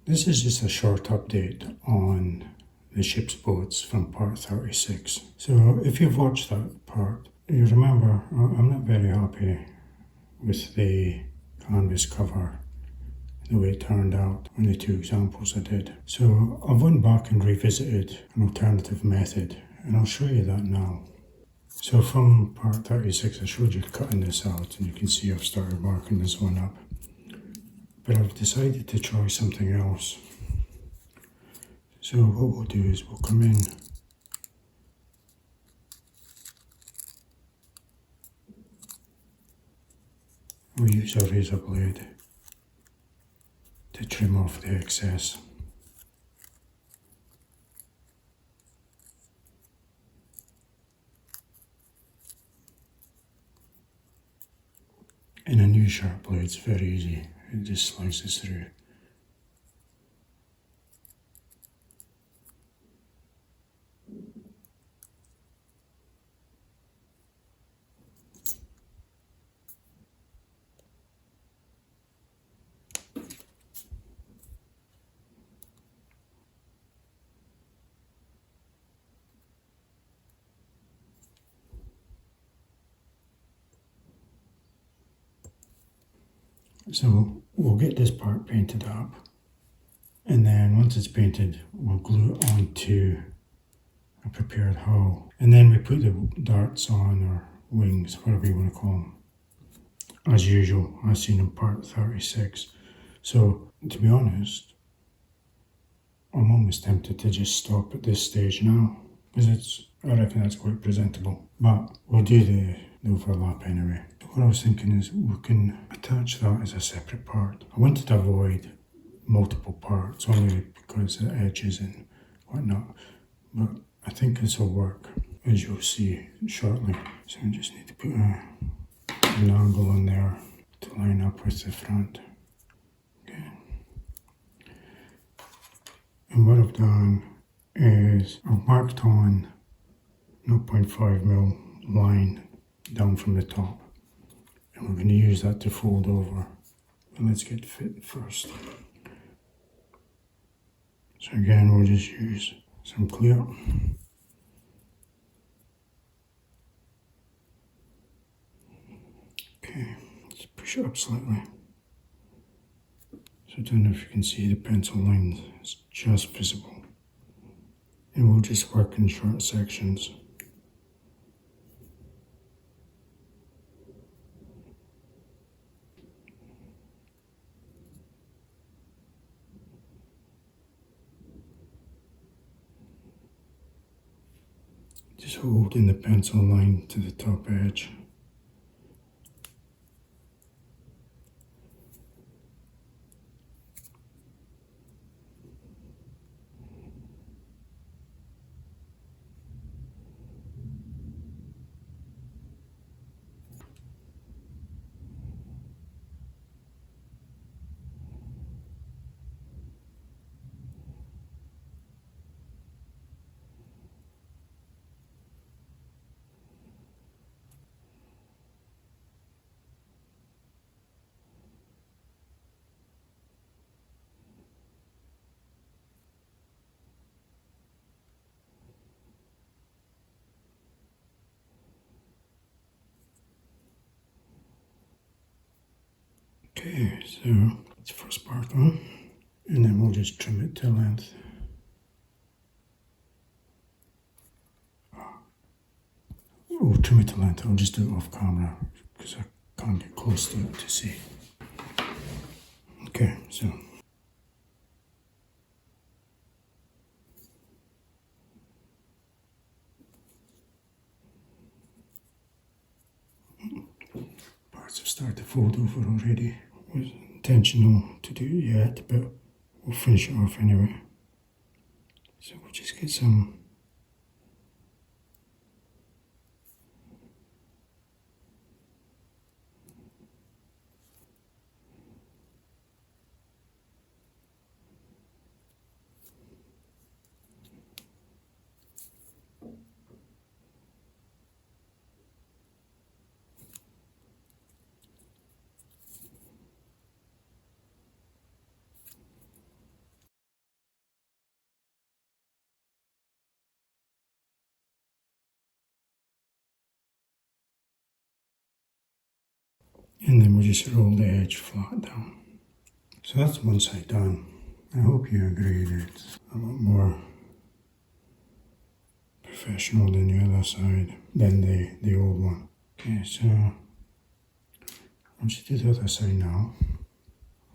This is just a short update on the ship's boats from part 36. So if you've watched that part, you remember I'm not very happy with the canvas cover, the way it turned out on the two examples I did. So I've went back and revisited an alternative method, and I'll show you that now. So from part 36 I showed you cutting this out, and you can see I've started marking this one up. But I've decided to try something else. So what we'll do is we'll come in we'll use our razor blade to trim off the excess. And a new sharp blade, it's very easy, it just slices through. So we'll get this part painted up, and then once it's painted we'll glue it onto a prepared hull, and then we put the darts on, or wings, whatever you want to call them, as usual, as seen in part 36. So to be honest, I'm almost tempted to just stop at this stage now, because I reckon that's quite presentable, but we'll do the overlap anyway. What I was thinking is we can attach that as a separate part. I wanted to avoid multiple parts only because of the edges and whatnot, but I think this will work, as you'll see shortly. So I just need to put an angle in there to line up with the front. Okay. And what I've done is I've marked on 0.5mm line down from the top, and we're going to use that to fold over. But let's get fit first. So again, we'll just use some clear. Okay, let's push it up slightly. So I don't know if you can see the pencil line, it's just visible. And we'll just work in short sections. Just holding the pencil line to the top edge. Okay, so it's the first part on, and then we'll just trim it to length. We'll trim it to length, I'll just do it off camera because I can't get close to it to see. Okay, so parts have started to fold over already. It wasn't intentional to do it yet, but we'll finish it off anyway. So we'll just get some And then we'll just roll the edge flat down. So that's one side done. I hope you agree that it's a lot more professional than the other side, than the old one. Okay, so I'll just do the other side now.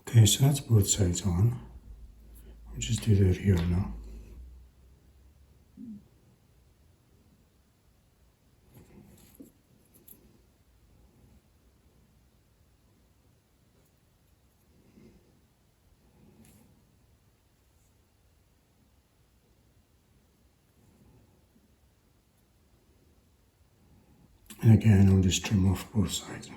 Okay, so that's both sides on. I'll just do the rear now. And again, I'll just trim off both sides.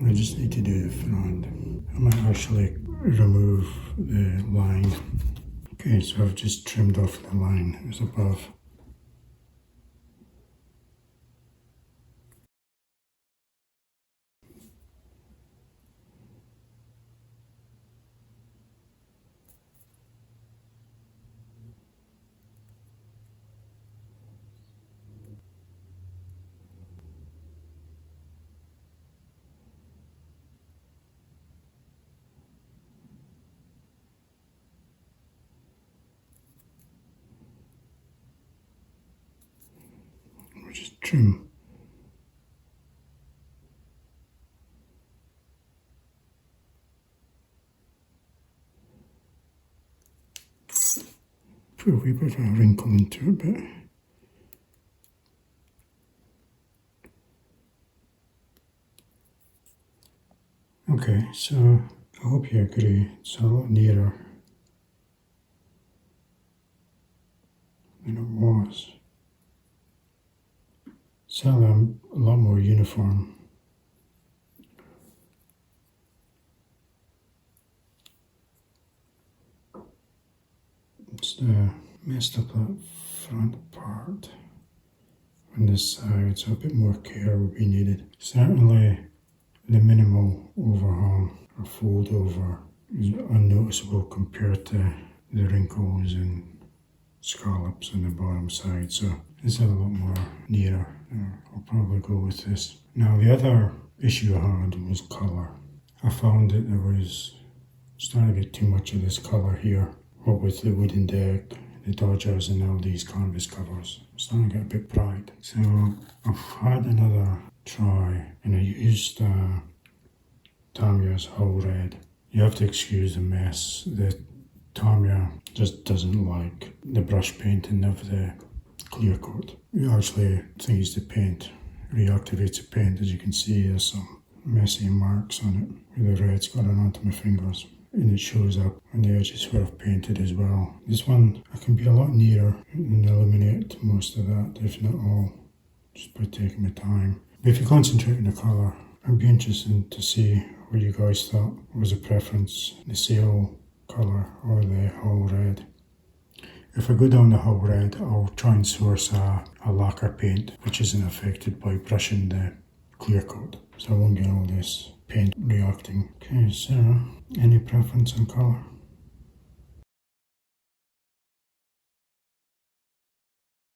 I just need to do the front. I might actually remove the line. Okay, so I've just trimmed off the line that was above. We'll just trim. Put a wee bit of a wrinkle into it, but okay, so I hope you agree. It's a lot nearer than it was. So I'm a lot more uniform. It's messed up that front part on this side, so a bit more care would be needed. Certainly the minimal overhang or fold over is unnoticeable compared to the wrinkles and scallops on the bottom side, so it's a lot more nearer. I'll probably go with this. Now the other issue I had was colour. I found that there was starting to get too much of this colour here. What with the wooden deck, the Dodgers and all these canvas covers. I'm starting to get a bit bright. So I've had another try and I used Tamiya's Hull Red. You have to excuse the mess. The Tamiya just doesn't like the brush painting of the clear coat. It actually thinks the paint reactivates the paint. As you can see, there's some messy marks on it where the red's got onto my fingers. And it shows up on the edges where I've painted as well. This one, I can be a lot nearer and eliminate most of that, if not all, just by taking my time. But if you concentrate on the colour, I'd be interested to see what you guys thought was a preference, the sail colour or the Hull Red. If I go down the Hull Red, I'll try and source a lacquer paint, which isn't affected by brushing the clear coat. So I won't get all this paint reacting. Okay, so any preference on colour?